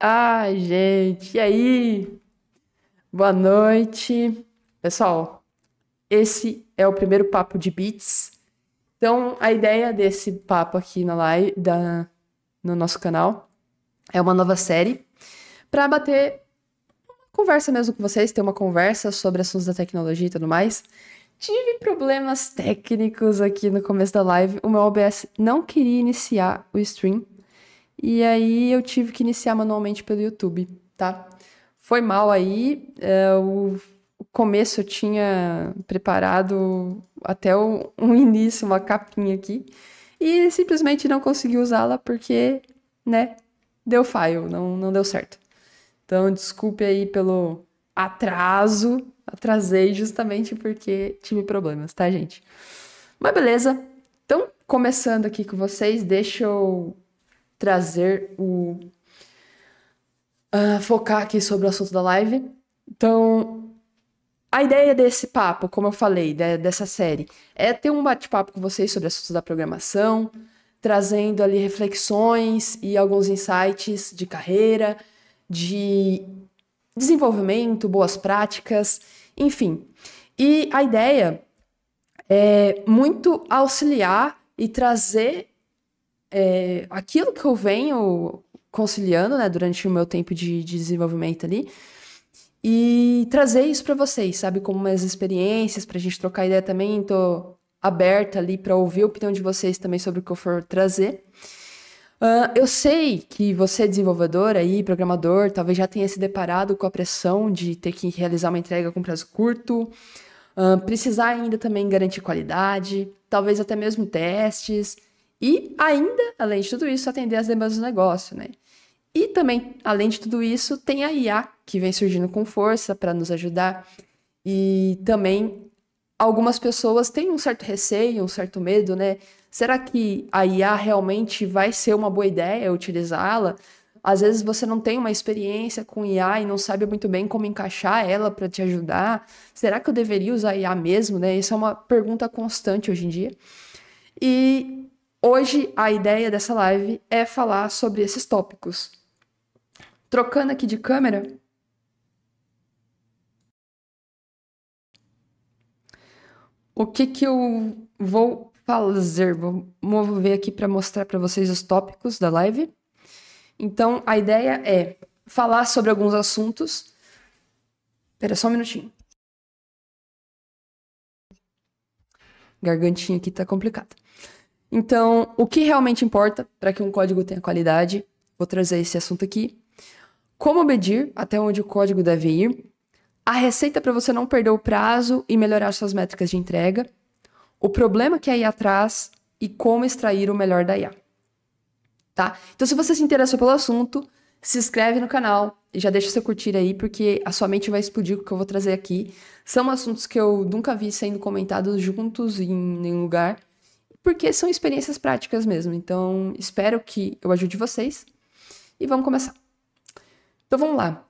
Ai, gente, e aí? Boa noite. Pessoal, esse é o primeiro papo de beats. Então, a ideia desse papo aqui na live, no nosso canal, é uma nova série para bater conversa mesmo com vocês, ter uma conversa sobre assuntos da tecnologia e tudo mais. Tive problemas técnicos aqui no começo da live. O meu OBS não queria iniciar o stream. E aí eu tive que iniciar manualmente pelo YouTube, tá? Foi mal aí. O começo eu tinha preparado até um início, uma capinha aqui. E simplesmente não consegui usá-la porque, né, deu fail, não deu certo. Então, desculpe aí pelo atraso. Atrasei justamente porque tive problemas, tá, gente? Mas beleza. Então, começando aqui com vocês, deixa eu trazer focar aqui sobre o assunto da live. Então, a ideia desse papo, como eu falei, dessa série, é ter um bate-papo com vocês sobre assuntos da programação, trazendo ali reflexões e alguns insights de carreira, de desenvolvimento, boas práticas, enfim. E a ideia é muito auxiliar e trazer aquilo que eu venho conciliando, né, durante o meu tempo de desenvolvimento ali, e trazer isso para vocês, sabe, como umas experiências, pra gente trocar ideia também. Tô aberta ali para ouvir a opinião de vocês também sobre o que eu for trazer. Eu sei que você, desenvolvedor aí, programador, talvez já tenha se deparado com a pressão de ter que realizar uma entrega com prazo curto, precisar ainda também garantir qualidade, talvez até mesmo testes, e ainda, além de tudo isso, atender as demandas do negócio, né? E também, além de tudo isso, tem a IA, que vem surgindo com força para nos ajudar. E também algumas pessoas têm um certo receio, um certo medo, né? Será que a IA realmente vai ser uma boa ideia utilizá-la? Às vezes você não tem uma experiência com IA e não sabe muito bem como encaixar ela para te ajudar. Será que eu deveria usar IA mesmo, né? Isso é uma pergunta constante hoje em dia. E hoje a ideia dessa live é falar sobre esses tópicos. Trocando aqui de câmera, o que que eu vou fazer? Vou mover aqui para mostrar para vocês os tópicos da live. Então, a ideia é falar sobre alguns assuntos. Espera só um minutinho. Gargantinha aqui tá complicada. Então, o que realmente importa para que um código tenha qualidade? Vou trazer esse assunto aqui. Como medir até onde o código deve ir? A receita para você não perder o prazo e melhorar suas métricas de entrega. O problema que a IA traz e como extrair o melhor da IA. Tá? Então, se você se interessou pelo assunto, se inscreve no canal e já deixa seu curtir aí, porque a sua mente vai explodir com o que eu vou trazer aqui. São assuntos que eu nunca vi sendo comentados juntos em nenhum lugar, porque são experiências práticas mesmo. Então, espero que eu ajude vocês e vamos começar. Então, vamos lá.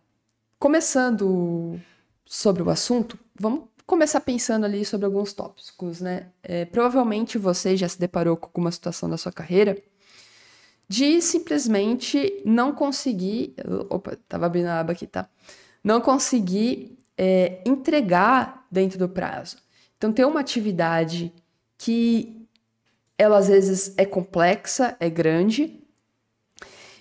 Começando sobre o assunto, vamos começar pensando ali sobre alguns tópicos, né? Provavelmente você já se deparou com alguma situação da sua carreira de simplesmente não conseguir. Opa, tava abrindo a aba aqui, tá? Não conseguir entregar dentro do prazo. Então, tem uma atividade que ela às vezes é complexa, é grande,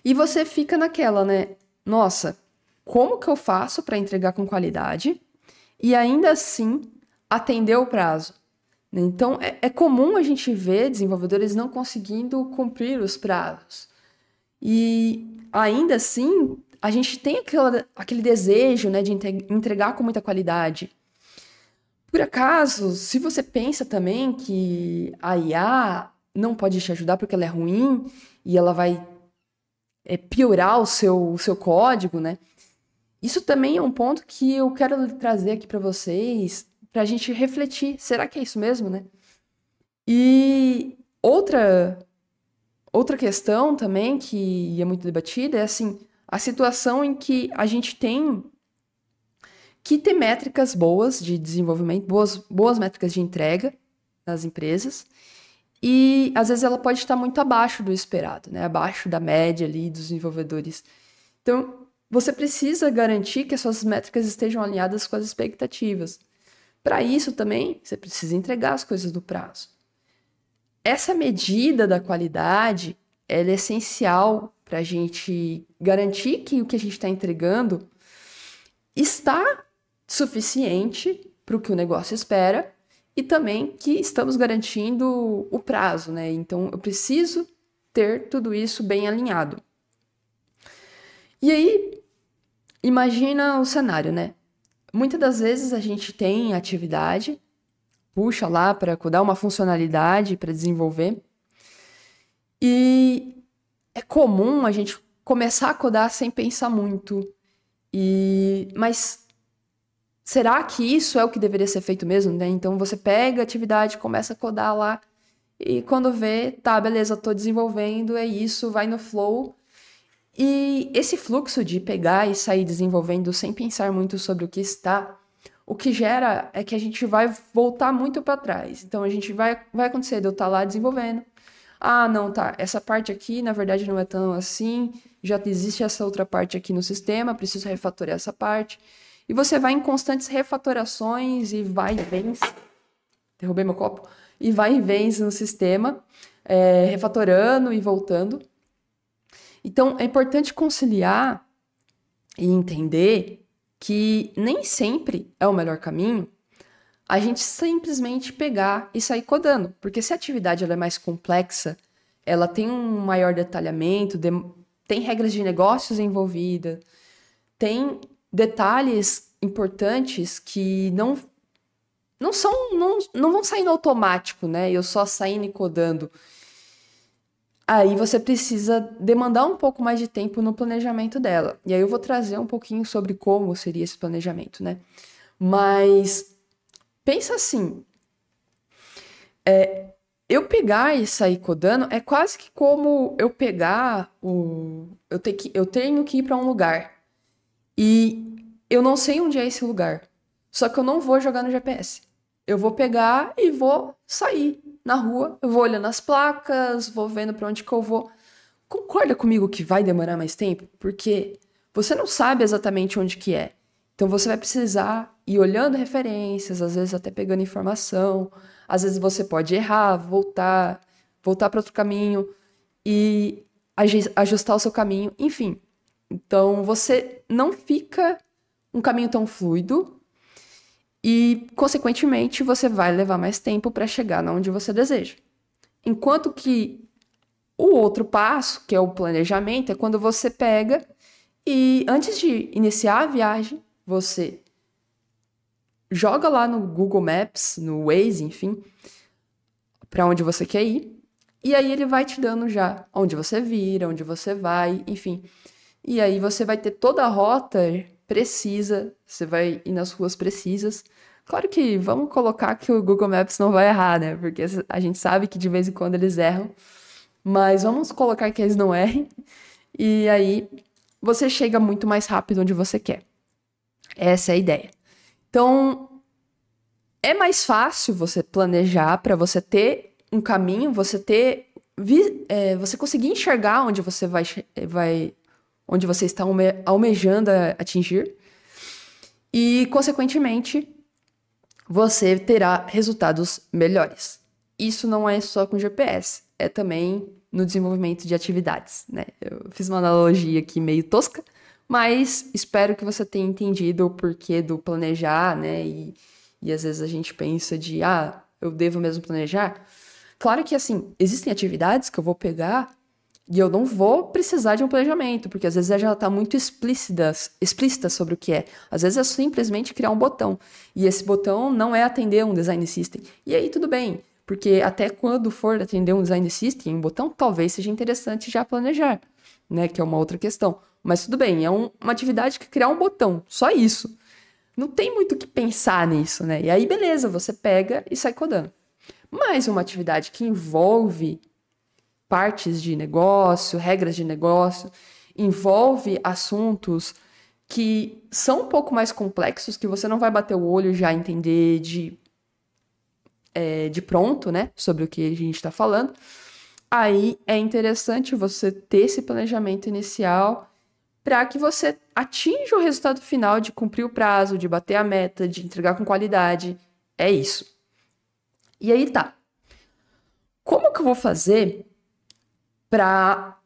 e você fica naquela, né? Nossa, como que eu faço para entregar com qualidade e ainda assim atender o prazo? Então, é comum a gente ver desenvolvedores não conseguindo cumprir os prazos. E ainda assim, a gente tem aquele desejo, né, de entregar com muita qualidade. Por acaso, se você pensa também que a IA não pode te ajudar porque ela é ruim e ela vai piorar o seu código, né? Isso também é um ponto que eu quero trazer aqui para vocês, para a gente refletir. Será que é isso mesmo, né? E outra questão também que é muito debatida é assim, a situação em que a gente tem que ter métricas boas de desenvolvimento, boas métricas de entrega nas empresas, e às vezes ela pode estar muito abaixo do esperado, né? Abaixo da média ali dos desenvolvedores. Então, você precisa garantir que as suas métricas estejam alinhadas com as expectativas. Para isso também, você precisa entregar as coisas do prazo. Essa medida da qualidade, ela é essencial para a gente garantir que o que a gente está entregando está suficiente para o que o negócio espera e também que estamos garantindo o prazo, né? Então, eu preciso ter tudo isso bem alinhado. E aí, imagina o cenário, né? Muitas das vezes a gente tem atividade, puxa lá para codar uma funcionalidade para desenvolver, e é comum a gente começar a codar sem pensar muito. Mas será que isso é o que deveria ser feito mesmo, né? Então você pega a atividade, começa a codar lá, e quando vê, tá, beleza, tô desenvolvendo, é isso, vai no flow. E esse fluxo de pegar e sair desenvolvendo sem pensar muito sobre o que gera é que a gente vai voltar muito para trás. Então a gente vai acontecer de eu estar lá desenvolvendo. Ah, não, tá, essa parte aqui na verdade não é tão assim, já existe essa outra parte aqui no sistema, preciso refatorar essa parte. E você vai em constantes refatorações e vai e vem. Derrubei meu copo. E vai e vem no sistema, refatorando e voltando. Então, é importante conciliar e entender que nem sempre é o melhor caminho a gente simplesmente pegar e sair codando. Porque se a atividade ela é mais complexa, ela tem um maior detalhamento, tem regras de negócios envolvidas, tem detalhes importantes que não vão sair no automático, né? Eu só saindo e codando. Aí você precisa demandar um pouco mais de tempo no planejamento dela. E aí eu vou trazer um pouquinho sobre como seria esse planejamento, né? Mas pensa assim, eu pegar e sair codando é quase que como eu pegar eu tenho que ir para um lugar e eu não sei onde é esse lugar. Só que eu não vou jogar no GPS. Eu vou pegar e vou sair na rua, eu vou olhando as placas, vou vendo para onde que eu vou. Concorda comigo que vai demorar mais tempo? Porque você não sabe exatamente onde que é. Então você vai precisar ir olhando referências, às vezes até pegando informação. Às vezes você pode errar, voltar para outro caminho e ajustar o seu caminho, enfim. Então você não fica um caminho tão fluido e, consequentemente, você vai levar mais tempo para chegar onde você deseja. Enquanto que o outro passo, que é o planejamento, é quando você pega e, antes de iniciar a viagem, você joga lá no Google Maps, no Waze, enfim, para onde você quer ir, e aí ele vai te dando já onde você vira, onde você vai, enfim. E aí você vai ter toda a rota precisa, você vai ir nas ruas precisas. Claro que vamos colocar que o Google Maps não vai errar, né? Porque a gente sabe que de vez em quando eles erram, mas vamos colocar que eles não errem. E aí você chega muito mais rápido onde você quer. Essa é a ideia. Então, é mais fácil você planejar para você ter um caminho, você conseguir enxergar onde você onde você está almejando atingir e, consequentemente, você terá resultados melhores. Isso não é só com GPS, é também no desenvolvimento de atividades, né? Eu fiz uma analogia aqui meio tosca, mas espero que você tenha entendido o porquê do planejar, né? E às vezes a gente pensa eu devo mesmo planejar. Claro que, assim, existem atividades que eu vou pegar e eu não vou precisar de um planejamento, porque às vezes ela já está muito explícita sobre o que é. Às vezes é simplesmente criar um botão. E esse botão não é atender um design system. E aí tudo bem, porque até quando for atender um design system, um botão talvez seja interessante já planejar, né? Que é uma outra questão. Mas tudo bem, é uma atividade que criar um botão, só isso. Não tem muito o que pensar nisso, né? E aí beleza, você pega e sai codando. Mas uma atividade que envolve partes de negócio, regras de negócio, envolve assuntos que são um pouco mais complexos, que você não vai bater o olho e já entender de pronto, né, sobre o que a gente está falando. Aí é interessante você ter esse planejamento inicial para que você atinja o resultado final de cumprir o prazo, de bater a meta, de entregar com qualidade. É isso. E aí tá. Como que eu vou fazer para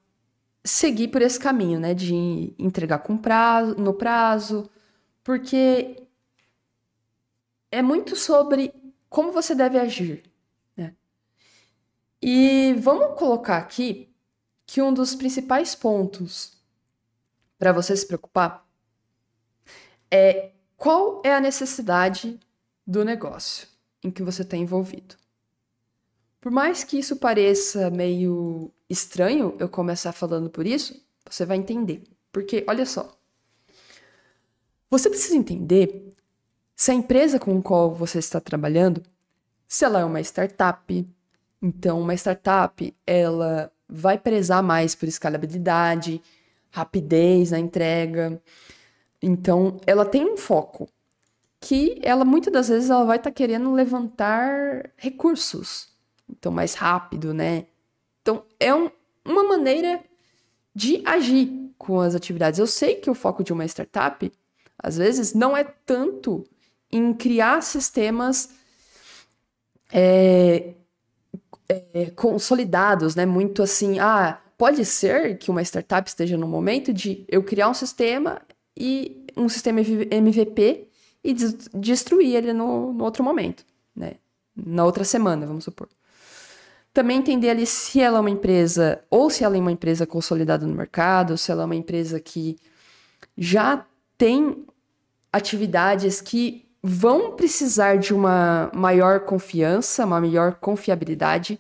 seguir por esse caminho, né? De entregar no prazo, porque é muito sobre como você deve agir, né? E vamos colocar aqui que um dos principais pontos para você se preocupar é qual é a necessidade do negócio em que você está envolvido. Por mais que isso pareça meio estranho eu começar falando por isso, você vai entender. Porque, olha só, você precisa entender se a empresa com a qual você está trabalhando, se ela é uma startup. Então, uma startup, ela vai prezar mais por escalabilidade, rapidez na entrega. Então, ela tem um foco que ela, muitas das vezes, ela vai estar querendo levantar recursos. Então, mais rápido, né? Então, é uma maneira de agir com as atividades. Eu sei que o foco de uma startup, às vezes, não é tanto em criar sistemas consolidados, né? Muito assim, pode ser que uma startup esteja no momento de eu criar um sistema MVP e destruir ele no outro momento, né? Na outra semana, vamos supor. Também entender ali se ela é uma empresa, ou se ela é uma empresa consolidada no mercado, se ela é uma empresa que já tem atividades que vão precisar de uma maior confiança, uma maior confiabilidade.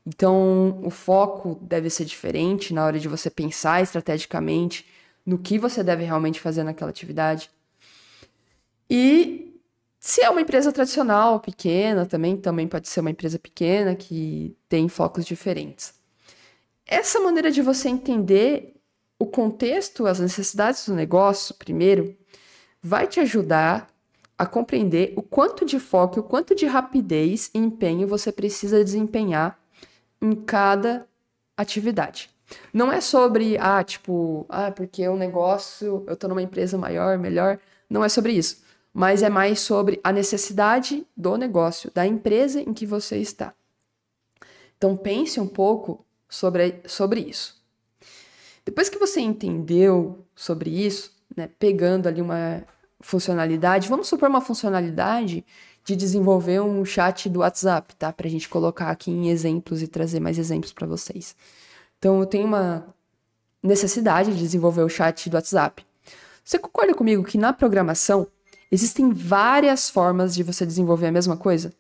Então, o foco deve ser diferente na hora de você pensar estrategicamente no que você deve realmente fazer naquela atividade. E se é uma empresa tradicional, pequena, também pode ser uma empresa pequena que tem focos diferentes. Essa maneira de você entender o contexto, as necessidades do negócio, primeiro, vai te ajudar a compreender o quanto de foco, o quanto de rapidez e empenho você precisa desempenhar em cada atividade. Não é sobre, porque o negócio, eu tô numa empresa maior, melhor. Não é sobre isso. Mas é mais sobre a necessidade do negócio, da empresa em que você está. Então, pense um pouco sobre isso. Depois que você entendeu sobre isso, né, pegando ali uma funcionalidade, vamos supor uma funcionalidade de desenvolver um chat do WhatsApp, tá? Pra gente colocar aqui em exemplos e trazer mais exemplos para vocês. Então, eu tenho uma necessidade de desenvolver o chat do WhatsApp. Você concorda comigo que na programação existem várias formas de você desenvolver a mesma coisa?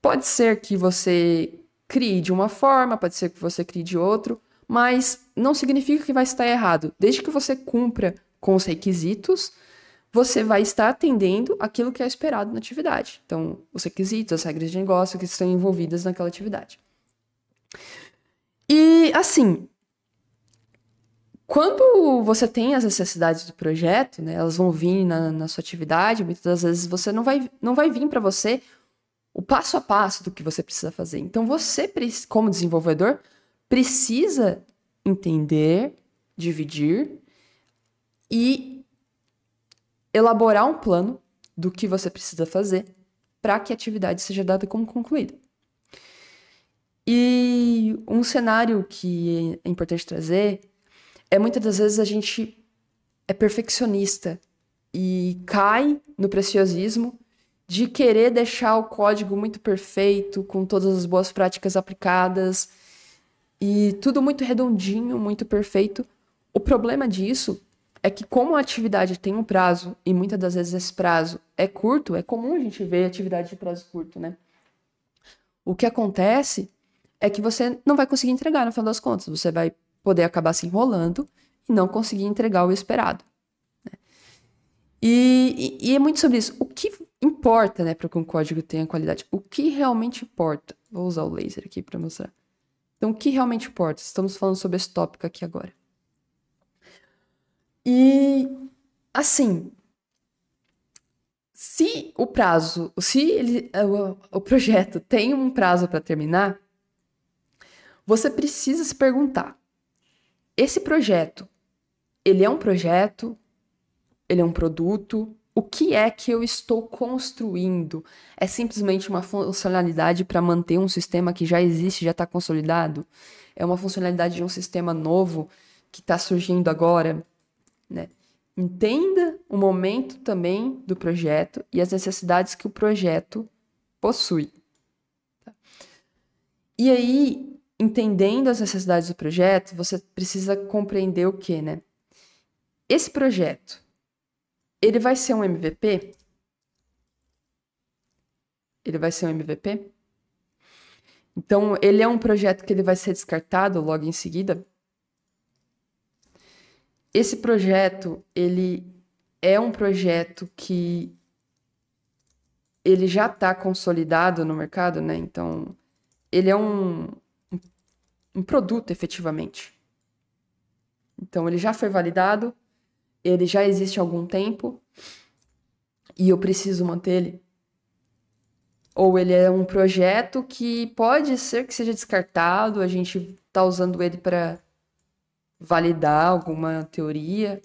Pode ser que você crie de uma forma, pode ser que você crie de outro, mas não significa que vai estar errado. Desde que você cumpra com os requisitos, você vai estar atendendo aquilo que é esperado na atividade. Então, os requisitos, as regras de negócio que estão envolvidas naquela atividade. E, assim, quando você tem as necessidades do projeto, né, elas vão vir na sua atividade, muitas das vezes você não vai vir para você o passo a passo do que você precisa fazer. Então, você, como desenvolvedor, precisa entender, dividir e elaborar um plano do que você precisa fazer para que a atividade seja dada como concluída. E um cenário que é importante trazer é muitas das vezes a gente é perfeccionista e cai no preciosismo de querer deixar o código muito perfeito, com todas as boas práticas aplicadas e tudo muito redondinho, muito perfeito. O problema disso é que como a atividade tem um prazo e muitas das vezes esse prazo é curto, é comum a gente ver atividade de prazo curto, né? O que acontece é que você não vai conseguir entregar no final das contas. Você vai poder acabar se enrolando e não conseguir entregar o esperado, né? E é muito sobre isso. O que importa, né, para que um código tenha qualidade? O que realmente importa? Vou usar o laser aqui para mostrar. Então, o que realmente importa? Estamos falando sobre esse tópico aqui agora. E, assim, se o projeto tem um prazo para terminar, você precisa se perguntar: esse projeto, ele é um projeto, ele é um produto. O que é que eu estou construindo? É simplesmente uma funcionalidade para manter um sistema que já existe, já está consolidado? É uma funcionalidade de um sistema novo que está surgindo agora, né? Entenda o momento também do projeto e as necessidades que o projeto possui. Tá? E aí, entendendo as necessidades do projeto, você precisa compreender o quê, né? Esse projeto, ele vai ser um MVP? Ele vai ser um MVP? Então, ele é um projeto que ele vai ser descartado logo em seguida? Esse projeto, ele é um projeto que ele já está consolidado no mercado, né? Então, ele é um produto, efetivamente. Então, ele já foi validado, ele já existe há algum tempo e eu preciso manter ele. Ou ele é um projeto que pode ser que seja descartado, a gente está usando ele para validar alguma teoria.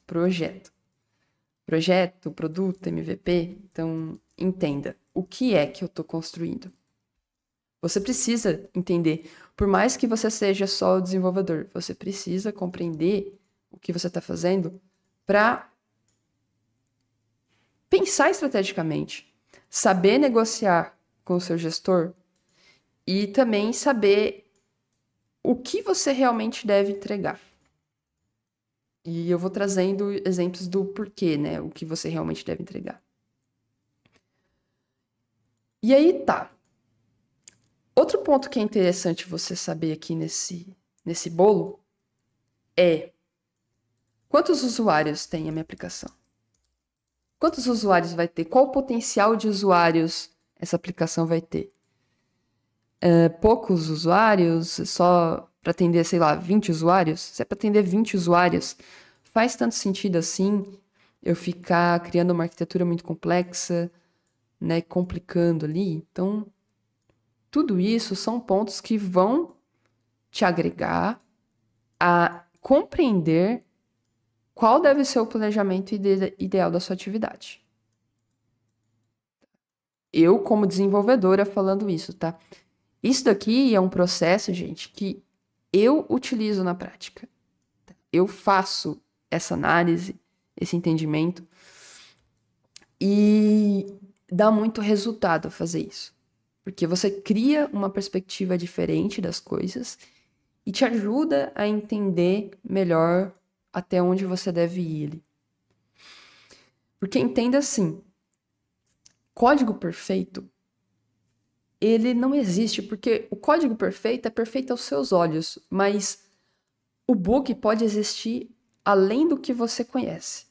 Projeto. Projeto, produto, MVP. Então, entenda o que é que eu estou construindo. Você precisa entender, por mais que você seja só o desenvolvedor, você precisa compreender o que você está fazendo para pensar estrategicamente, saber negociar com o seu gestor e também saber o que você realmente deve entregar. E eu vou trazendo exemplos do porquê, né? O que você realmente deve entregar. E aí tá. Outro ponto que é interessante você saber aqui nesse bolo é quantos usuários tem a minha aplicação? Quantos usuários vai ter? Qual o potencial de usuários essa aplicação vai ter? Poucos usuários, só para atender, sei lá, 20 usuários? Se é para atender 20 usuários, faz tanto sentido assim eu ficar criando uma arquitetura muito complexa, né, complicando ali? Então, tudo isso são pontos que vão te agregar a compreender qual deve ser o planejamento ideal da sua atividade. Eu, como desenvolvedora, falando isso, tá? Isso daqui é um processo, gente, que eu utilizo na prática. Eu faço essa análise, esse entendimento, e dá muito resultado fazer isso. Porque você cria uma perspectiva diferente das coisas e te ajuda a entender melhor até onde você deve ir. Porque entenda assim, código perfeito, ele não existe, porque o código perfeito é perfeito aos seus olhos, mas o bug pode existir além do que você conhece.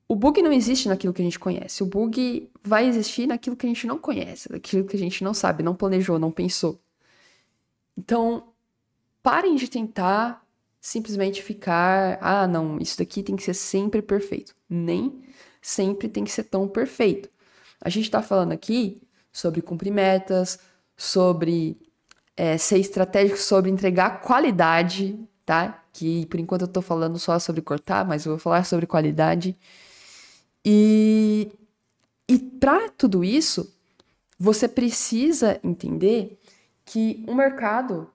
O bug não existe naquilo que a gente conhece, o bug vai existir naquilo que a gente não conhece, naquilo que a gente não sabe, não planejou, não pensou. Então, parem de tentar simplesmente ficar, não, isso daqui tem que ser sempre perfeito. Nem sempre tem que ser tão perfeito. A gente está falando aqui sobre cumprir metas, sobre ser estratégico, sobre entregar qualidade, tá? Que por enquanto eu tô falando só sobre cortar, mas eu vou falar sobre qualidade. E para tudo isso, você precisa entender que o mercado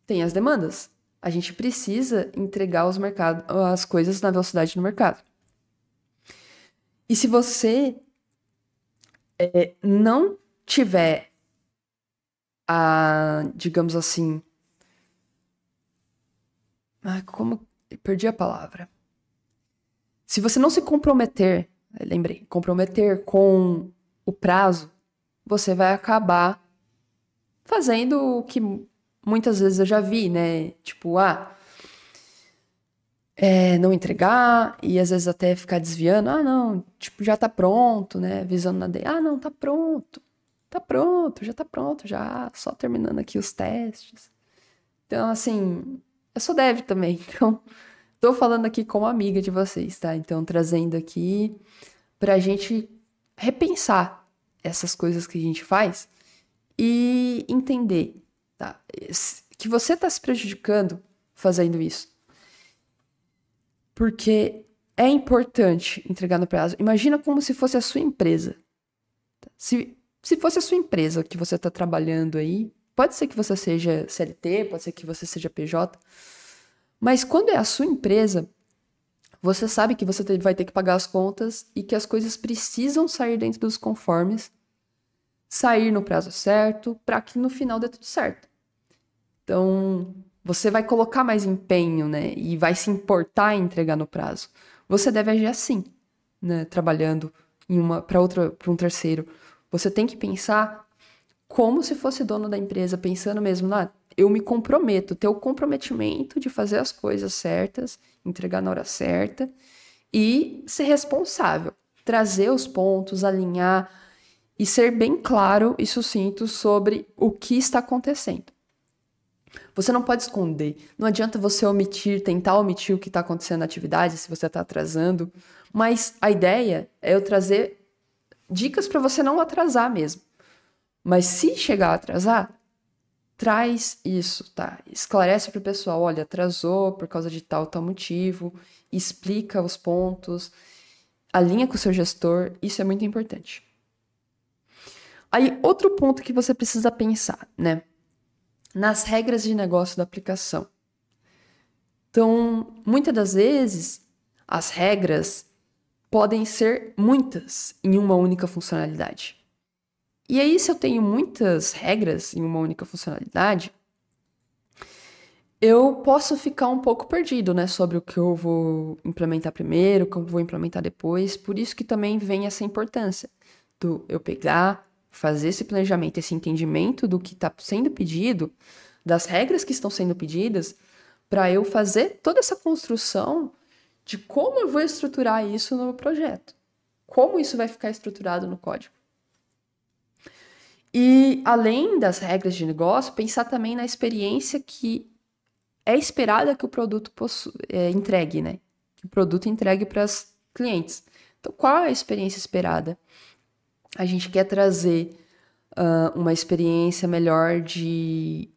tem as demandas. A gente precisa entregar as coisas na velocidade do mercado. E se você não tiver digamos assim, perdi a palavra. Se você não se comprometer, comprometer com o prazo, você vai acabar fazendo o que muitas vezes eu já vi, né? Tipo, não entregar e às vezes até ficar desviando. Não, tipo, já tá pronto, né? Visando na day. Não, tá pronto. Já tá pronto, já. Só terminando aqui os testes. Então, assim, eu sou dev também, então tô falando aqui como amiga de vocês, tá? Então, trazendo aqui pra gente repensar essas coisas que a gente faz e entender, tá? Que você tá se prejudicando fazendo isso. Porque é importante entregar no prazo. Imagina como se fosse a sua empresa. Se fosse a sua empresa que você está trabalhando aí, pode ser que você seja CLT, pode ser que você seja PJ, mas quando é a sua empresa, você sabe que você vai ter que pagar as contas e que as coisas precisam sair dentro dos conformes, sair no prazo certo, para que no final dê tudo certo. Então, você vai colocar mais empenho, né? E vai se importar em entregar no prazo. Você deve agir assim, né? Trabalhando para um terceiro. Você tem que pensar como se fosse dono da empresa, pensando mesmo, eu me comprometo, ter o comprometimento de fazer as coisas certas, entregar na hora certa e ser responsável, trazer os pontos, alinhar e ser bem claro e sucinto sobre o que está acontecendo. Você não pode esconder. Não adianta você tentar omitir o que está acontecendo na atividade, se você está atrasando. Mas a ideia é eu trazer dicas para você não atrasar mesmo. Mas se chegar a atrasar, traz isso, tá? Esclarece para o pessoal, olha, atrasou por causa de tal motivo, explica os pontos, alinha com o seu gestor, isso é muito importante. Aí, outro ponto que você precisa pensar, né? Nas regras de negócio da aplicação. Então, muitas das vezes, as regras podem ser muitas em uma única funcionalidade. E aí, se eu tenho muitas regras em uma única funcionalidade, eu posso ficar um pouco perdido, né, sobre o que eu vou implementar primeiro, o que eu vou implementar depois. Por isso que também vem essa importância do eu pegar, fazer esse planejamento, esse entendimento do que está sendo pedido, das regras que estão sendo pedidas, para eu fazer toda essa construção de como eu vou estruturar isso no projeto. Como isso vai ficar estruturado no código. E, além das regras de negócio, pensar também na experiência que é esperada que o produto entregue, né? Que o produto entregue para os clientes. Então, qual é a experiência esperada? A gente quer trazer uma experiência melhor de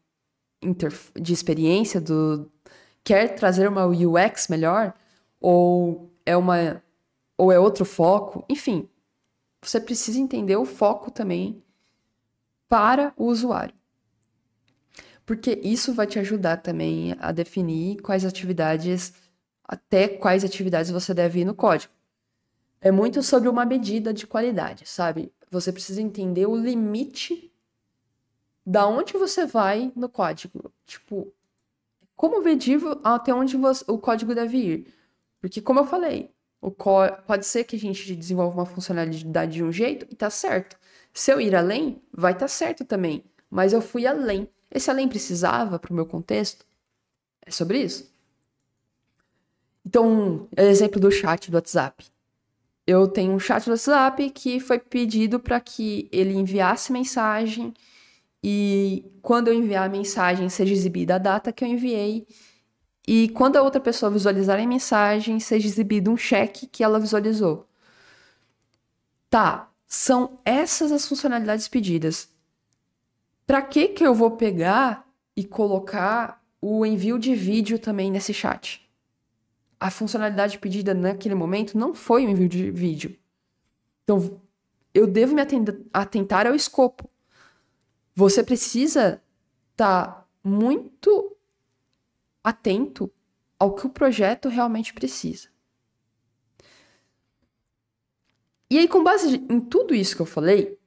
experiência quer trazer uma UX melhor? Ou é outro foco? Enfim, você precisa entender o foco também para o usuário. Porque isso vai te ajudar também a definir até quais atividades você deve ir no código. É muito sobre uma medida de qualidade, sabe? Você precisa entender o limite da onde você vai no código. Tipo, como medir até onde o código deve ir. Porque, como eu falei, pode ser que a gente desenvolva uma funcionalidade de um jeito e tá certo. Se eu ir além, vai estar certo também. Mas eu fui além. Esse além precisava para o meu contexto? É sobre isso. Então, exemplo do chat do WhatsApp. Eu tenho um chat do WhatsApp que foi pedido para que ele enviasse mensagem e quando eu enviar a mensagem seja exibida a data que eu enviei e quando a outra pessoa visualizar a mensagem seja exibido um cheque que ela visualizou. Tá, são essas as funcionalidades pedidas. Para que eu vou pegar e colocar o envio de vídeo também nesse chat? A funcionalidade pedida naquele momento não foi o envio de vídeo. Então, eu devo me atentar ao escopo. Você precisa estar muito atento ao que o projeto realmente precisa. E aí, com base em tudo isso que eu falei,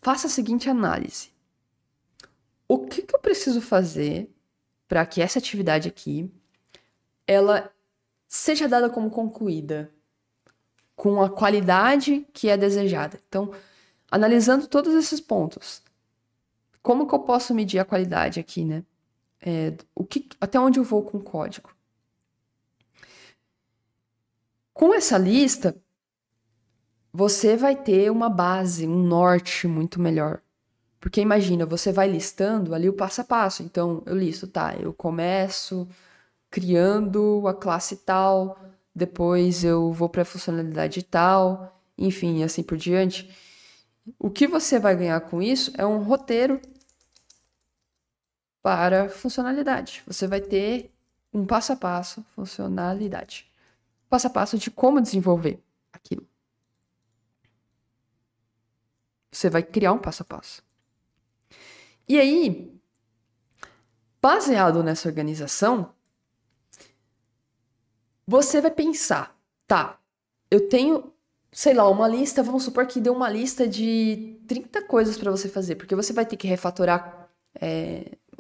faça a seguinte análise. O que eu preciso fazer para que essa atividade aqui ela seja dada como concluída com a qualidade que é desejada? Então, analisando todos esses pontos, como que eu posso medir a qualidade aqui, né? Até onde eu vou com o código? Com essa lista, você vai ter uma base, um norte muito melhor. Porque imagina, você vai listando ali o passo a passo. Então, eu listo, tá, eu começo criando a classe tal, depois eu vou para a funcionalidade tal, enfim, assim por diante. O que você vai ganhar com isso é um roteiro para funcionalidade. Você vai ter um passo a passo funcionalidade. passo a passo de como desenvolver aquilo. Você vai criar um passo a passo. E aí, baseado nessa organização, você vai pensar, tá, eu tenho, sei lá, uma lista, vamos supor que deu uma lista de 30 coisas para você fazer, porque você vai ter que refatorar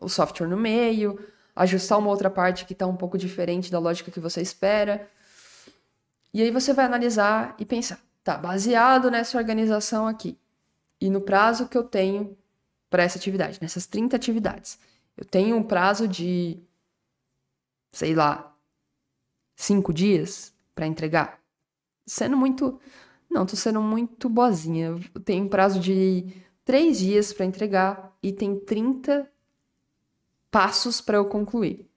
o software no meio, ajustar uma outra parte que está um pouco diferente da lógica que você espera. E aí você vai analisar e pensar, tá, baseado nessa organização aqui, e no prazo que eu tenho para essa atividade, nessas 30 atividades, eu tenho um prazo de, sei lá, 5 dias para entregar. Tô sendo muito boazinha. Eu tenho um prazo de 3 dias para entregar e tem 30 passos para eu concluir.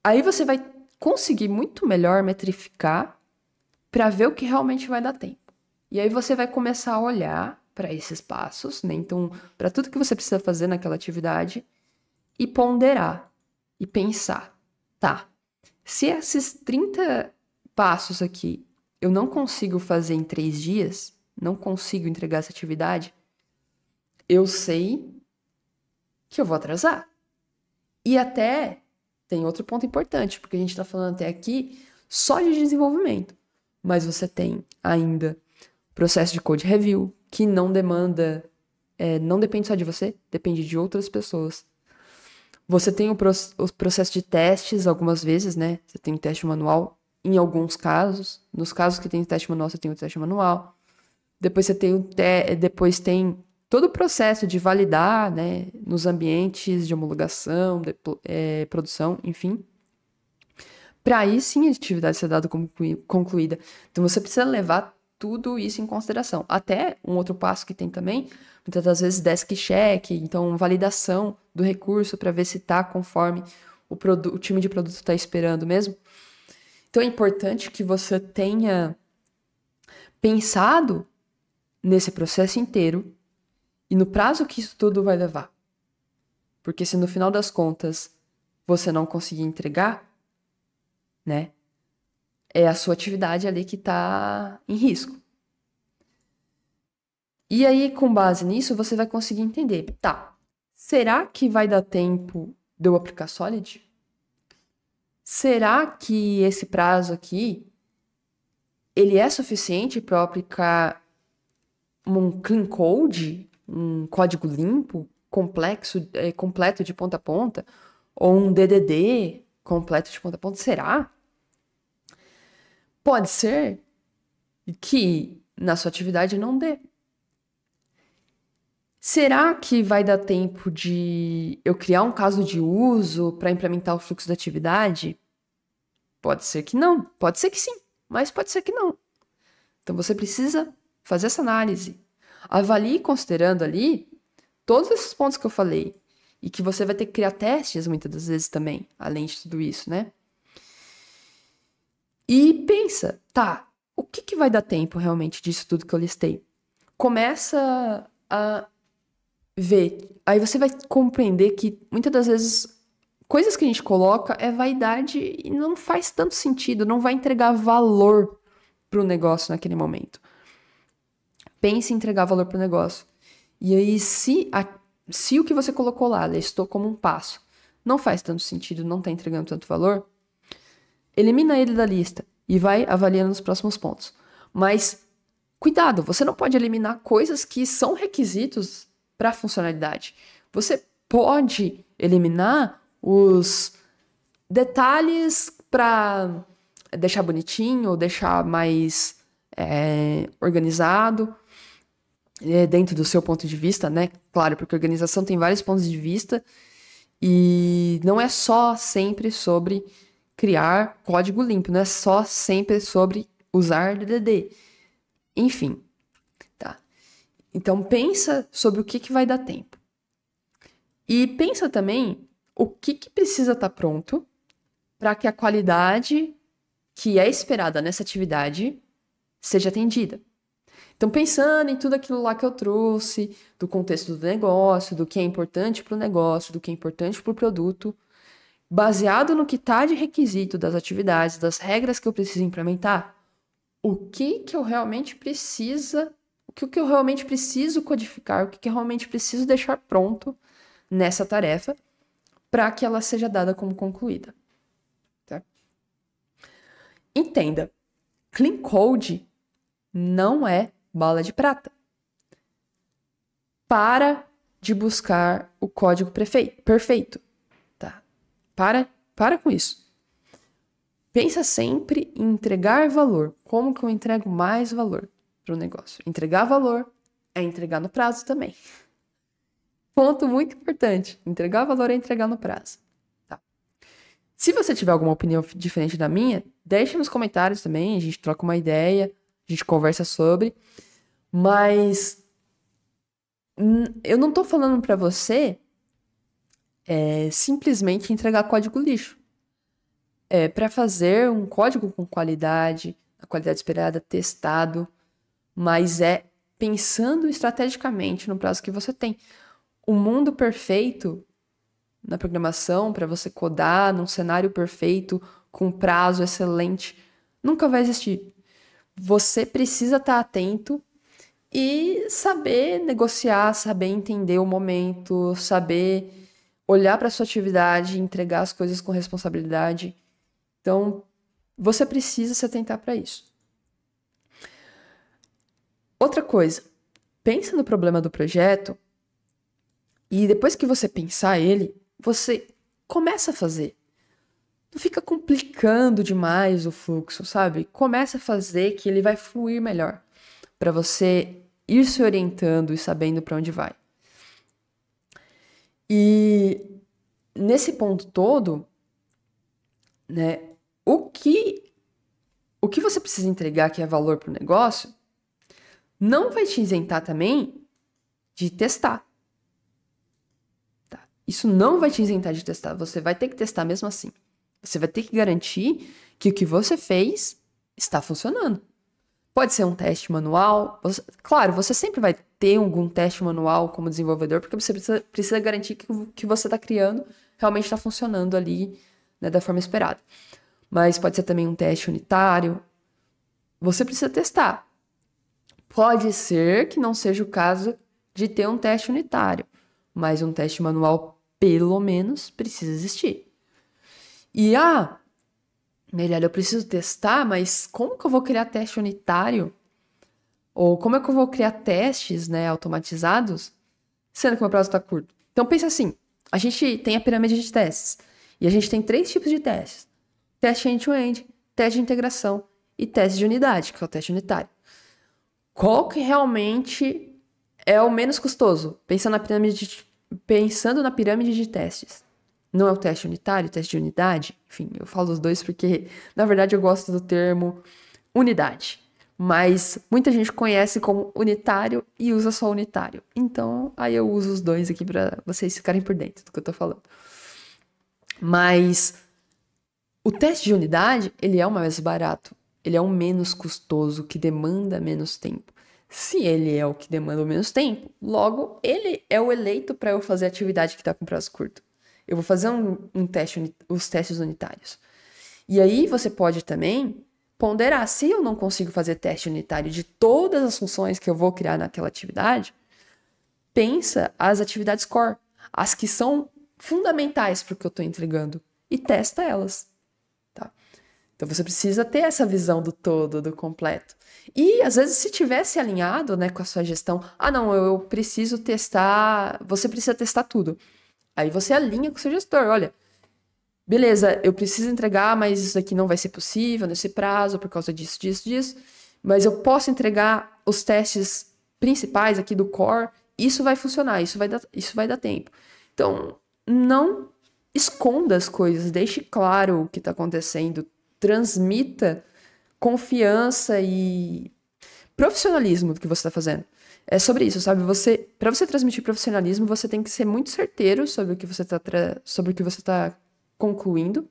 Aí você vai conseguir muito melhor metrificar para ver o que realmente vai dar tempo. E aí você vai começar a olhar para esses passos, né? Então, para tudo que você precisa fazer naquela atividade e ponderar e pensar, tá, se esses 30 passos aqui eu não consigo fazer em 3 dias, não consigo entregar essa atividade, eu sei que eu vou atrasar. E até tem outro ponto importante, porque a gente está falando até aqui só de desenvolvimento, mas você tem ainda processo de code review, que não demanda, não depende só de você, depende de outras pessoas. Você tem o processo de testes algumas vezes, né? Você tem o teste manual em alguns casos. Nos casos que tem teste manual, você tem o teste manual. Depois você tem depois tem todo o processo de validar, né? Nos ambientes de homologação, produção, enfim. Para aí sim a atividade ser dada como concluída. Então você precisa levar tudo isso em consideração. Até um outro passo que tem também, muitas das vezes desk check, então validação do recurso para ver se está conforme o time de produto está esperando mesmo. Então é importante que você tenha pensado nesse processo inteiro e no prazo que isso tudo vai levar. Porque se no final das contas você não conseguir entregar, né? É a sua atividade ali que está em risco. E aí, com base nisso, você vai conseguir entender, tá, será que vai dar tempo de eu aplicar Solid? Será que esse prazo aqui, ele é suficiente para eu aplicar um clean code, um código limpo, complexo, completo de ponta a ponta, ou um DDD completo de ponta a ponta? Será? Pode ser que na sua atividade não dê. Será que vai dar tempo de eu criar um caso de uso para implementar o fluxo da atividade? Pode ser que não, pode ser que sim, mas pode ser que não. Então você precisa fazer essa análise. Avalie considerando ali todos esses pontos que eu falei e que você vai ter que criar testes muitas das vezes também, além de tudo isso, né? E pensa, tá, o que vai dar tempo realmente disso tudo que eu listei? Começa a ver. Aí você vai compreender que muitas das vezes coisas que a gente coloca é vaidade e não faz tanto sentido, não vai entregar valor pro negócio naquele momento. Pense em entregar valor pro negócio. E aí, se o que você colocou lá, listou como um passo, não faz tanto sentido, não tá entregando tanto valor, elimina ele da lista e vai avaliando nos próximos pontos. Mas, cuidado, você não pode eliminar coisas que são requisitos para funcionalidade. Você pode eliminar os detalhes para deixar bonitinho ou deixar mais organizado dentro do seu ponto de vista, né? Claro, porque a organização tem vários pontos de vista e não é só sempre sobre criar código limpo, não é só sempre sobre usar DDD. Enfim, tá? Então pensa sobre o que vai dar tempo. E pensa também o que precisa estar pronto para que a qualidade que é esperada nessa atividade seja atendida. Então, pensando em tudo aquilo lá que eu trouxe, do contexto do negócio, do que é importante para o negócio, do que é importante para o produto, baseado no que está de requisito das atividades, das regras que eu preciso implementar, o que eu realmente preciso codificar, o que eu realmente preciso deixar pronto nessa tarefa para que ela seja dada como concluída. Tá? Entenda, Clean Code não é bala de prata. Para de buscar o código perfeito. Tá? Para com isso. Pensa sempre em entregar valor. Como que eu entrego mais valor para o negócio? Entregar valor é entregar no prazo também. Ponto muito importante. Entregar valor é entregar no prazo. Tá? Se você tiver alguma opinião diferente da minha, deixa nos comentários também. A gente troca uma ideia, a gente conversa sobre. Mas eu não tô falando para você simplesmente entregar código lixo. Para fazer um código com qualidade, a qualidade esperada, testado, mas pensando estrategicamente no prazo que você tem. O mundo perfeito na programação, para você codar num cenário perfeito, com prazo excelente, nunca vai existir. Você precisa estar atento e saber negociar, saber entender o momento, saber olhar para a sua atividade, entregar as coisas com responsabilidade. Então, você precisa se atentar para isso. Outra coisa, pensa no problema do projeto e depois que você pensar ele, você começa a fazer. Não fica complicando demais o fluxo, sabe? Começa a fazer que ele vai fluir melhor para você ir se orientando e sabendo para onde vai. E nesse ponto todo, né? O que você precisa entregar que é valor para o negócio não vai te isentar também de testar. Tá? Isso não vai te isentar de testar. Você vai ter que testar mesmo assim. Você vai ter que garantir que o que você fez está funcionando. Pode ser um teste manual. Claro, você sempre vai ter algum teste manual como desenvolvedor, porque você precisa garantir que o que você está criando realmente está funcionando ali, né, da forma esperada. Mas pode ser também um teste unitário. Você precisa testar. Pode ser que não seja o caso de ter um teste unitário, mas um teste manual, pelo menos, precisa existir. E, Mirella, eu preciso testar, mas como que eu vou criar teste unitário? Ou como é que eu vou criar testes, né, automatizados, sendo que o meu prazo está curto? Então, pensa assim, a gente tem a pirâmide de testes, e a gente tem 3 tipos de testes. Teste end-to-end, teste de integração e teste de unidade, que é o teste unitário. Qual que realmente é o menos custoso? Pensando na pirâmide de testes. Não é o teste unitário, o teste de unidade? Enfim, eu falo os dois porque, na verdade, eu gosto do termo unidade. Mas muita gente conhece como unitário e usa só unitário. Então, aí eu uso os dois aqui para vocês ficarem por dentro do que eu tô falando. Mas o teste de unidade, ele é o mais barato. Ele é o menos custoso, que demanda menos tempo. Se ele é o que demanda menos tempo, logo ele é o eleito para eu fazer a atividade que está com prazo curto. Eu vou fazer os testes unitários. E aí você pode também ponderar, se eu não consigo fazer teste unitário de todas as funções que eu vou criar naquela atividade, pensa as atividades core, as que são fundamentais para o que eu estou entregando, e testa elas. Tá? Então você precisa ter essa visão do todo, do completo. E às vezes se tivesse alinhado, né, com a sua gestão, não, eu preciso testar, você precisa testar tudo. Aí você alinha com o seu gestor, olha, beleza, eu preciso entregar, mas isso aqui não vai ser possível nesse prazo por causa disso, mas eu posso entregar os testes principais aqui do core, isso vai funcionar, isso vai dar tempo. Então, não esconda as coisas, deixe claro o que está acontecendo, transmita confiança e profissionalismo do que você está fazendo. É sobre isso, sabe? Para você transmitir profissionalismo, você tem que ser muito certeiro sobre o que você está concluindo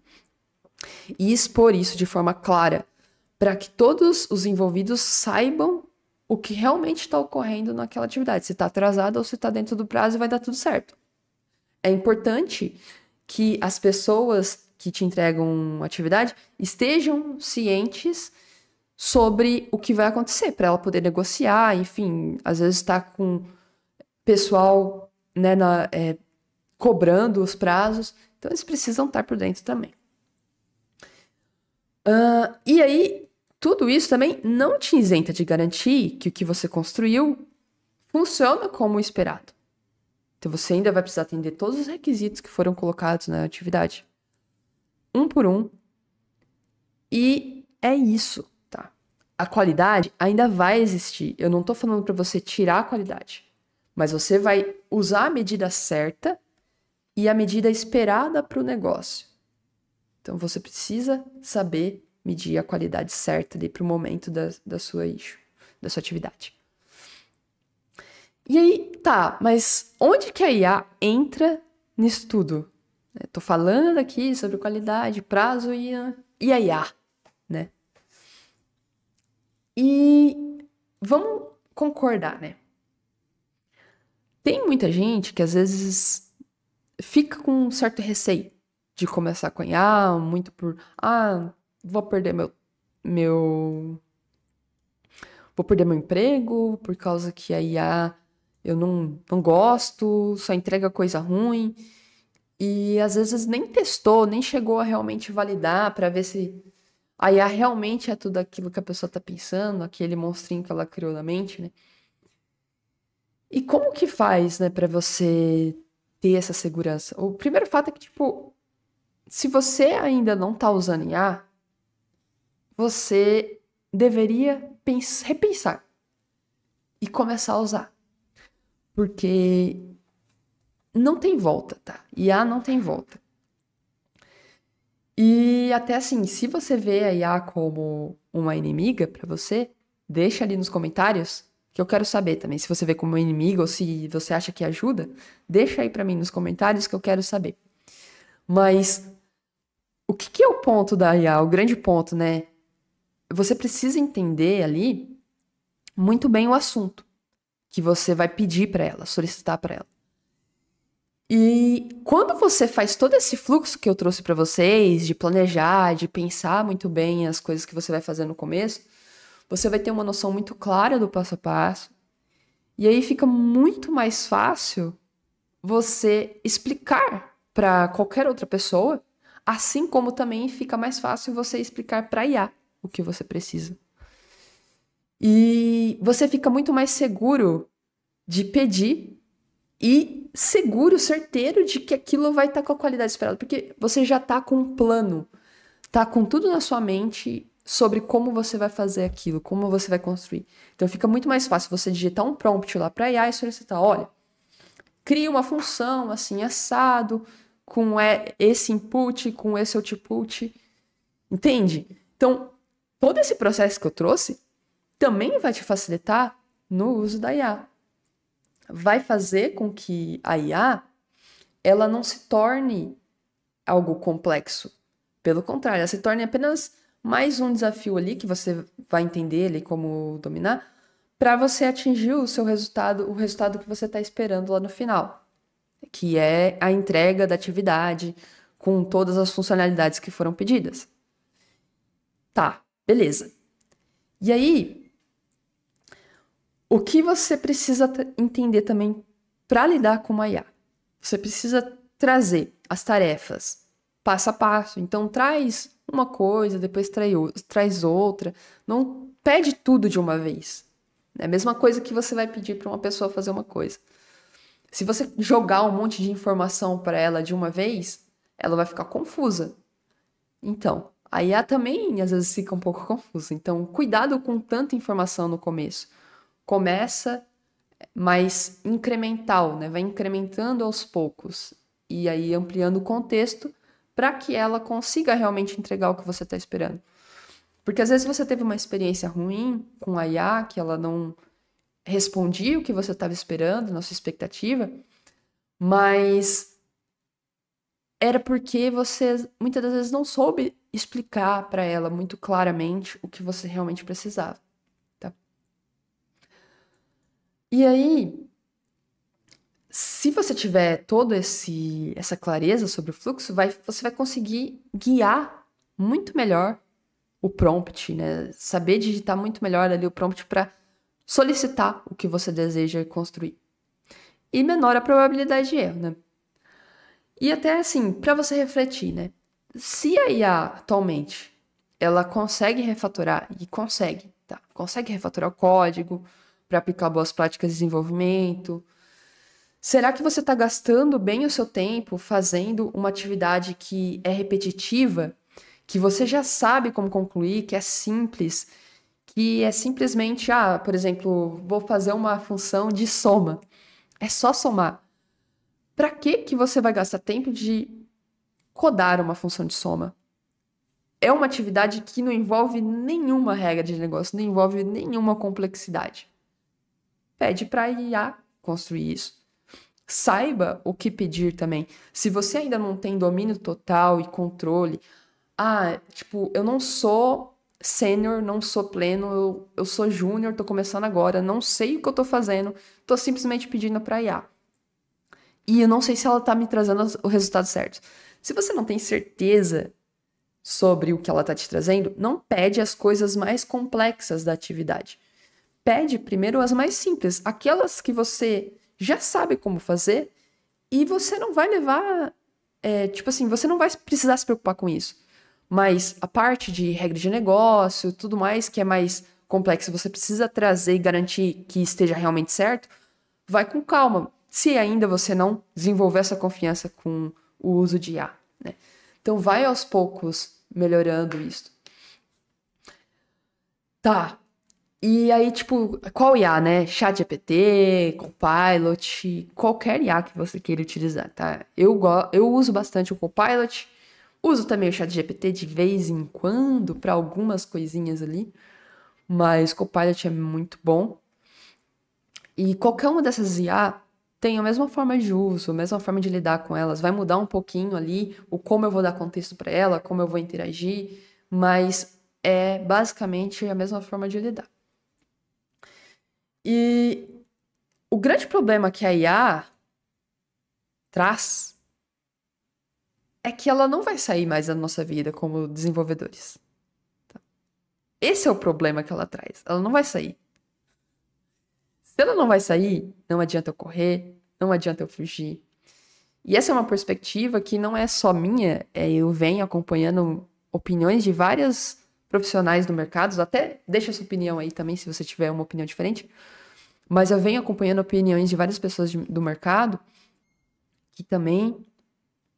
e expor isso de forma clara, para que todos os envolvidos saibam o que realmente está ocorrendo naquela atividade, se está atrasado ou se está dentro do prazo e vai dar tudo certo. É importante que as pessoas que te entregam atividade estejam cientes sobre o que vai acontecer, para ela poder negociar, enfim, às vezes está com pessoal, né, cobrando os prazos, então eles precisam estar por dentro também. E aí, tudo isso também não te isenta de garantir que o que você construiu funciona como esperado. Então você ainda vai precisar atender todos os requisitos que foram colocados na atividade, um por um, e é isso, tá? A qualidade ainda vai existir. Eu não tô falando para você tirar a qualidade, mas você vai usar a medida certa e a medida esperada para o negócio. Então você precisa saber medir a qualidade certa ali para o momento da sua atividade. E aí, tá, mas onde que a IA entra nisso tudo? Tô falando aqui sobre qualidade, prazo e a IA, né? E vamos concordar, né? Tem muita gente que às vezes fica com um certo receio de começar com IA, muito por, vou perder vou perder meu emprego por causa que a IA eu não gosto, só entrega coisa ruim. E às vezes nem testou, nem chegou a realmente validar para ver se a IA realmente é tudo aquilo que a pessoa tá pensando, aquele monstrinho que ela criou na mente, né? E como que faz, né, para você ter essa segurança? O primeiro fato é que, tipo, se você ainda não tá usando IA, você deveria repensar e começar a usar. Porque não tem volta, tá? IA não tem volta. E até assim, se você vê a IA como uma inimiga pra você, deixa ali nos comentários, que eu quero saber também. Se você vê como uma inimiga ou se você acha que ajuda, deixa aí pra mim nos comentários que eu quero saber. Mas o que é o ponto da IA? O grande ponto, né? Você precisa entender ali muito bem o assunto que você vai pedir pra ela, solicitar pra ela. E quando você faz todo esse fluxo que eu trouxe para vocês, de planejar, de pensar muito bem as coisas que você vai fazer no começo, você vai ter uma noção muito clara do passo a passo. E aí fica muito mais fácil você explicar para qualquer outra pessoa, assim como também fica mais fácil você explicar para a IA o que você precisa. E você fica muito mais seguro de pedir e seguro, certeiro de que aquilo vai estar com a qualidade esperada, porque você já está com um plano, tá com tudo na sua mente sobre como você vai fazer aquilo, como você vai construir. Então fica muito mais fácil você digitar um prompt lá para a IA e solicitar, olha, cria uma função assim assado com esse input, com esse output, entende? Então todo esse processo que eu trouxe também vai te facilitar no uso da IA. Vai fazer com que a IA ela não se torne algo complexo. Pelo contrário, ela se torne apenas mais um desafio ali que você vai entender ali como dominar para você atingir o seu resultado, o resultado que você está esperando lá no final, que é a entrega da atividade com todas as funcionalidades que foram pedidas. Tá, beleza. E aí, o que você precisa entender também para lidar com uma IA? Você precisa trazer as tarefas passo a passo. Então, traz uma coisa, depois traz outra. Não pede tudo de uma vez. É a mesma coisa que você vai pedir para uma pessoa fazer uma coisa. Se você jogar um monte de informação para ela de uma vez, ela vai ficar confusa. Então, a IA também às vezes fica um pouco confusa. Então, cuidado com tanta informação no começo. Começa mais incremental, né? Vai incrementando aos poucos e aí ampliando o contexto para que ela consiga realmente entregar o que você está esperando. Porque às vezes você teve uma experiência ruim com a IA, que ela não respondia o que você estava esperando, na sua expectativa, mas era porque você muitas das vezes não soube explicar para ela muito claramente o que você realmente precisava. E aí, se você tiver toda essa clareza sobre o fluxo, você vai conseguir guiar muito melhor o prompt, né? Saber digitar muito melhor ali o prompt para solicitar o que você deseja construir. E menor a probabilidade de erro, né? E até assim, para você refletir, né? Se a IA atualmente ela consegue refatorar, e consegue, tá? Consegue refatorar o código para aplicar boas práticas de desenvolvimento. Será que você está gastando bem o seu tempo fazendo uma atividade que é repetitiva, que você já sabe como concluir, que é simples, que é simplesmente, por exemplo, vou fazer uma função de soma. É só somar. Para que você vai gastar tempo de codar uma função de soma? É uma atividade que não envolve nenhuma regra de negócio, não envolve nenhuma complexidade. Pede para a IA construir isso. Saiba o que pedir também. Se você ainda não tem domínio total e controle, eu não sou sênior, não sou pleno, eu sou júnior, tô começando agora, não sei o que eu tô fazendo, tô simplesmente pedindo para IA. E eu não sei se ela tá me trazendo o resultado certo. Se você não tem certeza sobre o que ela tá te trazendo, não pede as coisas mais complexas da atividade. Pede primeiro as mais simples, aquelas que você já sabe como fazer e você não vai levar, você não vai precisar se preocupar com isso. Mas a parte de regra de negócio, tudo mais que é mais complexo, você precisa trazer e garantir que esteja realmente certo, vai com calma, se ainda você não desenvolver essa confiança com o uso de IA, né? Então vai aos poucos melhorando isso. Tá. E aí, qual IA, né? ChatGPT, Copilot, qualquer IA que você queira utilizar, tá? Eu uso bastante o Copilot, uso também o ChatGPT de vez em quando para algumas coisinhas ali, mas Copilot é muito bom. E qualquer uma dessas IA tem a mesma forma de uso, a mesma forma de lidar com elas. Vai mudar um pouquinho ali o como eu vou dar contexto para ela, como eu vou interagir, mas é basicamente a mesma forma de lidar. E o grande problema que a IA traz é que ela não vai sair mais da nossa vida como desenvolvedores. Tá? Esse é o problema que ela traz. Ela não vai sair. Se ela não vai sair, não adianta eu correr, não adianta eu fugir. E essa é uma perspectiva que não é só minha, eu venho acompanhando opiniões de vários profissionais do mercado, até deixa essa opinião aí também, se você tiver uma opinião diferente, mas eu venho acompanhando opiniões de várias pessoas do mercado que também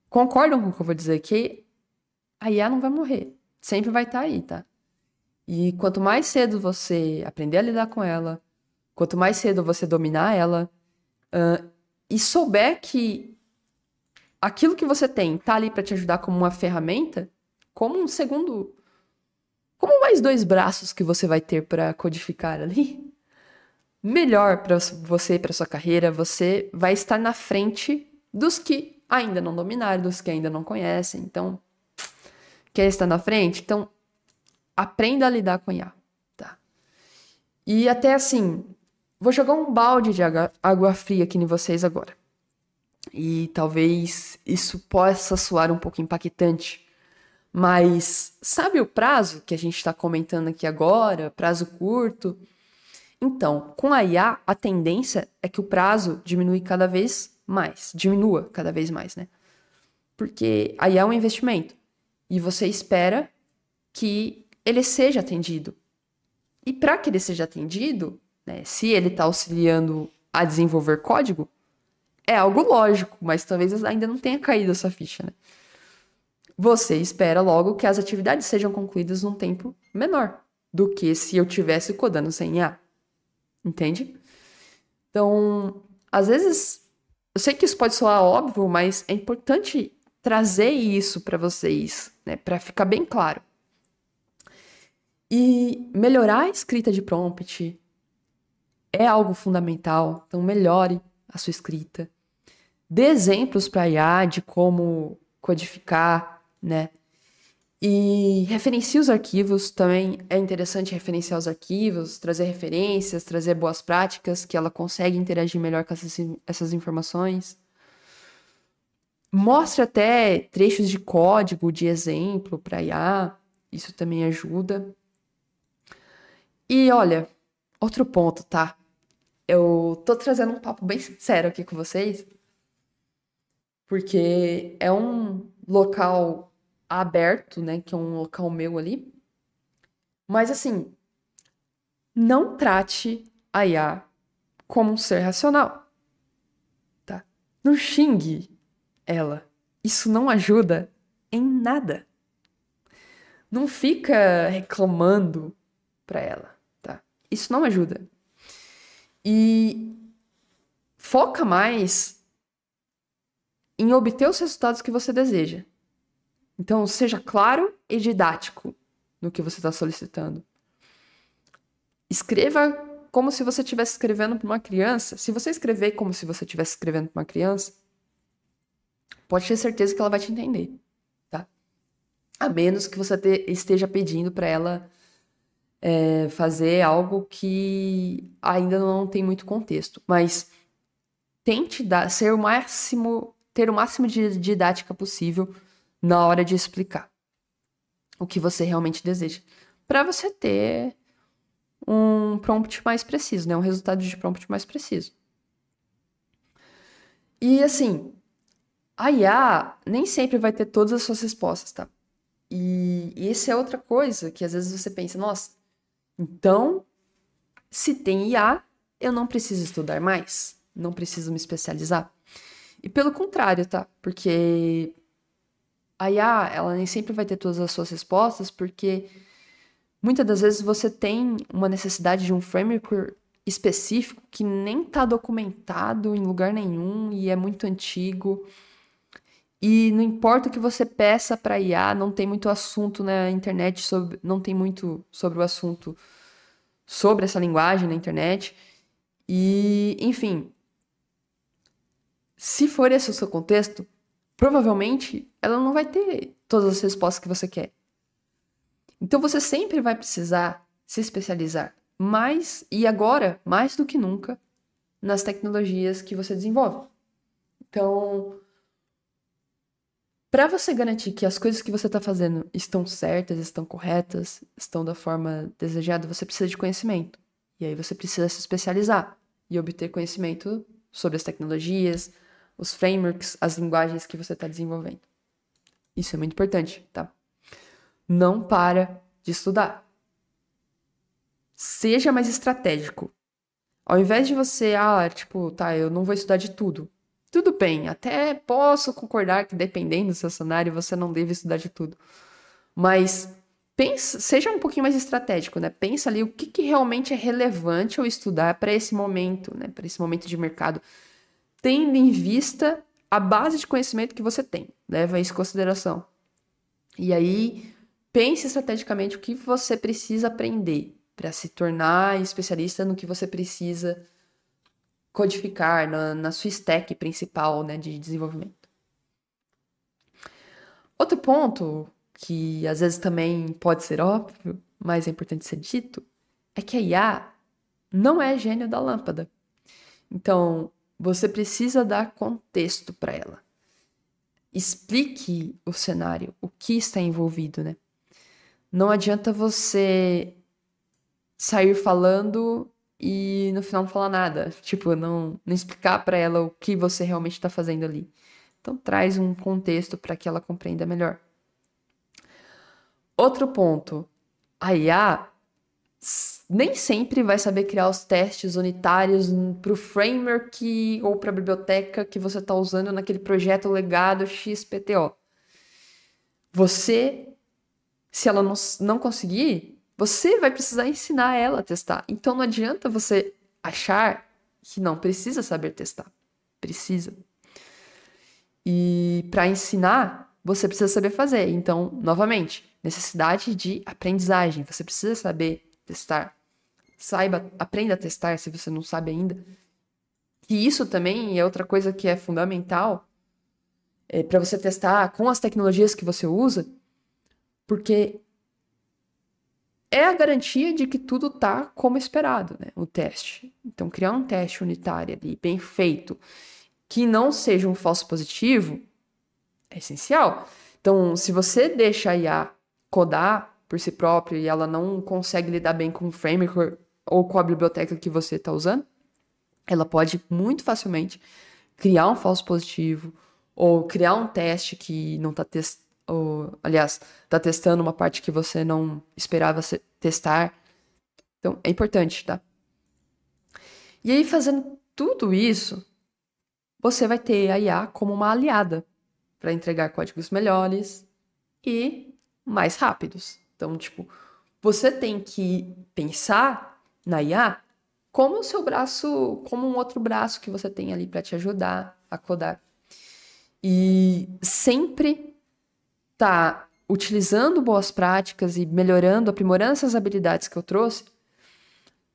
concordam com o que eu vou dizer, que a IA não vai morrer, sempre vai estar aí, tá? E quanto mais cedo você aprender a lidar com ela, quanto mais cedo você dominar ela, e souber que aquilo que você tem tá ali para te ajudar como uma ferramenta, como um segundo, como mais dois braços que você vai ter para codificar ali, melhor para você e para sua carreira, você vai estar na frente dos que ainda não dominaram, dos que ainda não conhecem. Então, quer estar na frente? Então, aprenda a lidar com IA, tá? E até assim, vou jogar um balde de água fria aqui em vocês agora. E talvez isso possa soar um pouco impactante, mas sabe o prazo que a gente está comentando aqui agora, prazo curto? Então, com a IA, a tendência é que o prazo diminua cada vez mais, né? Porque a IA é um investimento e você espera que ele seja atendido. E para que ele seja atendido, né, se ele está auxiliando a desenvolver código, é algo lógico, mas talvez ainda não tenha caído essa ficha, né? Você espera logo que as atividades sejam concluídas num tempo menor do que se eu tivesse codando sem IA. Entende? Então, às vezes, eu sei que isso pode soar óbvio, mas é importante trazer isso para vocês, né, para ficar bem claro. E melhorar a escrita de prompt é algo fundamental, então melhore a sua escrita. Dê exemplos para a IA de como codificar, né? E referencie os arquivos, também é interessante referenciar os arquivos, trazer referências, trazer boas práticas, que ela consegue interagir melhor com essas informações. Mostre até trechos de código, de exemplo para IA, isso também ajuda. E olha, outro ponto, tá? Eu tô trazendo um papo bem sincero aqui com vocês, porque é um local aberto, né? Que é um local meu ali. Mas assim, não trate a IA como um ser racional, tá? Não xingue ela. Isso não ajuda em nada. Não fica reclamando pra ela, tá? Isso não ajuda. E foca mais em obter os resultados que você deseja. Então, seja claro e didático no que você está solicitando. Escreva como se você estivesse escrevendo para uma criança. Se você escrever como se você estivesse escrevendo para uma criança, pode ter certeza que ela vai te entender, tá? A menos que você esteja pedindo para ela fazer algo que ainda não tem muito contexto. Mas tente ter o máximo de didática possível na hora de explicar o que você realmente deseja, para você ter um prompt mais preciso, né? Um resultado de prompt mais preciso. E assim, a IA nem sempre vai ter todas as suas respostas, tá? E essa é outra coisa que às vezes você pensa, nossa, então, se tem IA, eu não preciso estudar mais, não preciso me especializar. E pelo contrário, tá? Porque a IA, ela nem sempre vai ter todas as suas respostas, porque muitas das vezes você tem uma necessidade de um framework específico que nem está documentado em lugar nenhum e é muito antigo. E não importa o que você peça para IA, não tem muito assunto na internet sobre, não tem muito sobre o assunto sobre essa linguagem na internet. E, enfim, se for esse o seu contexto, provavelmente ela não vai ter todas as respostas que você quer. Então você sempre vai precisar se especializar mais e agora, mais do que nunca, nas tecnologias que você desenvolve. Então, para você garantir que as coisas que você está fazendo estão certas, estão corretas, estão da forma desejada, você precisa de conhecimento. E aí você precisa se especializar e obter conhecimento sobre as tecnologias, os frameworks, as linguagens que você está desenvolvendo. Isso é muito importante, tá? Não para de estudar. Seja mais estratégico. Ao invés de você, eu não vou estudar de tudo. Tudo bem, até posso concordar que dependendo do seu cenário, você não deve estudar de tudo. Mas seja um pouquinho mais estratégico, né? Pensa ali o que realmente é relevante eu estudar para esse momento, né? Para esse momento de mercado. Tendo em vista a base de conhecimento que você tem. Leva isso em consideração. E aí, pense estrategicamente o que você precisa aprender para se tornar especialista no que você precisa codificar na sua stack principal, né, de desenvolvimento. Outro ponto, que às vezes também pode ser óbvio, mas é importante ser dito, é que a IA não é gênio da lâmpada. Então, você precisa dar contexto para ela. Explique o cenário, o que está envolvido, né? Não adianta você sair falando e no final não falar nada. Tipo, não explicar para ela o que você realmente está fazendo ali. Então, traz um contexto para que ela compreenda melhor. Outro ponto. A IA nem sempre vai saber criar os testes unitários para o framework ou para a biblioteca que você está usando naquele projeto legado XPTO. Você, se ela não conseguir, você vai precisar ensinar ela a testar. Então não adianta você achar que não precisa saber testar. Precisa. E para ensinar, você precisa saber fazer. Então, novamente, necessidade de aprendizagem. Você precisa saber testar. Aprenda a testar se você não sabe ainda. E isso também é outra coisa que é fundamental para você testar com as tecnologias que você usa. porque é a garantia de que tudo tá como esperado, né? O teste. Então, criar um teste unitário ali, bem feito, que não seja um falso positivo, é essencial. Então, se você deixa a IA codar por si própria e ela não consegue lidar bem com o framework ou com a biblioteca que você está usando, ela pode muito facilmente criar um falso positivo ou criar um teste que não está testando, aliás, está testando uma parte que você não esperava testar. Então, é importante, tá? E aí, fazendo tudo isso, você vai ter a IA como uma aliada para entregar códigos melhores e mais rápidos. Então, tipo, você tem que pensar na IA como o seu braço, como um outro braço que você tem ali para te ajudar a codar. E sempre tá utilizando boas práticas e melhorando, aprimorando essas habilidades que eu trouxe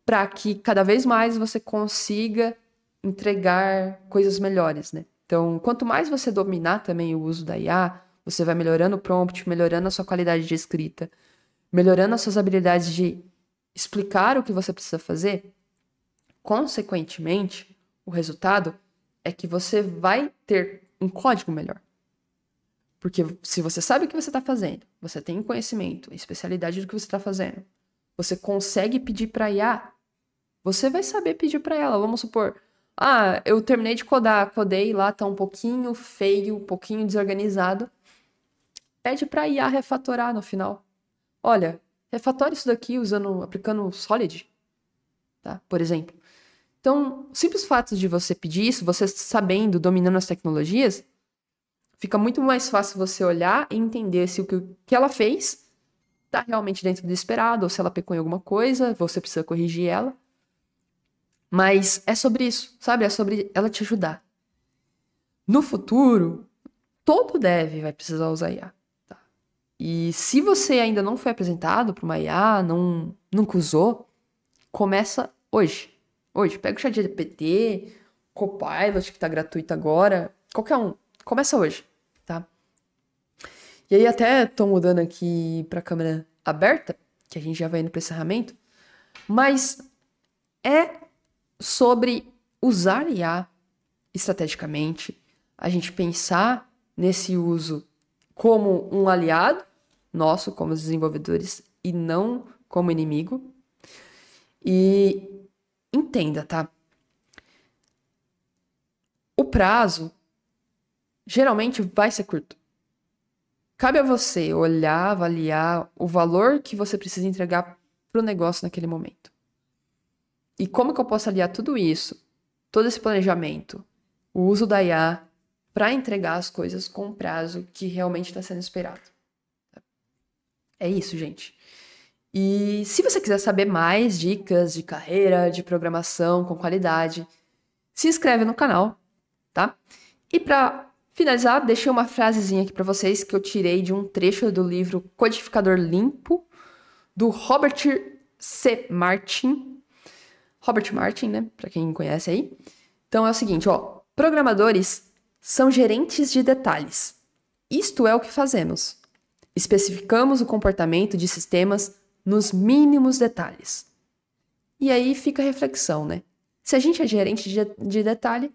para que cada vez mais você consiga entregar coisas melhores, né? Então, quanto mais você dominar também o uso da IA, você vai melhorando o prompt, melhorando a sua qualidade de escrita, melhorando as suas habilidades de explicar o que você precisa fazer. Consequentemente, o resultado é que você vai ter um código melhor. Porque se você sabe o que você está fazendo, você tem conhecimento, especialidade do que você está fazendo, você consegue pedir para a IA, você vai saber pedir para ela. Vamos supor, eu terminei de codar, codei lá, tá um pouquinho feio, um pouquinho desorganizado. Pede para a IA refatorar no final. Olha, refatore isso daqui aplicando Solid, tá? Por exemplo. Então, o simples fato de você pedir isso, você sabendo, dominando as tecnologias, fica muito mais fácil você olhar e entender se o que ela fez está realmente dentro do esperado, ou se ela pecou em alguma coisa, você precisa corrigir ela. Mas é sobre isso, sabe? É sobre ela te ajudar. No futuro, todo dev vai precisar usar IA. Tá? E se você ainda não foi apresentado para uma IA, nunca usou, começa hoje. Hoje, pega o ChatGPT, Copilot, que está gratuito agora, qualquer um. Começa hoje, tá? E aí até tô mudando aqui para a câmera aberta, que a gente já vai indo para esse encerramento, mas é sobre usar IA estrategicamente, a gente pensar nesse uso como um aliado nosso, como desenvolvedores, e não como inimigo. E entenda, tá? O prazo geralmente vai ser curto. Cabe a você olhar, avaliar o valor que você precisa entregar para o negócio naquele momento. E como que eu posso aliar tudo isso, todo esse planejamento, o uso da IA, para entregar as coisas com o prazo que realmente está sendo esperado. É isso, gente. E se você quiser saber mais dicas de carreira, de programação com qualidade, se inscreve no canal, tá? E para finalizar, deixei uma frasezinha aqui para vocês que eu tirei de um trecho do livro Codificador Limpo, do Robert C. Martin. Robert Martin, né? Para quem conhece aí. Então é o seguinte, programadores são gerentes de detalhes. Isto é o que fazemos. Especificamos o comportamento de sistemas nos mínimos detalhes. E aí fica a reflexão, né? Se a gente é gerente de detalhe,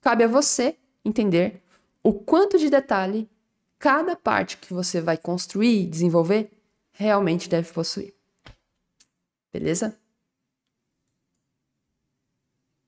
cabe a você entender o quanto de detalhe cada parte que você vai construir e desenvolver realmente deve possuir. Beleza?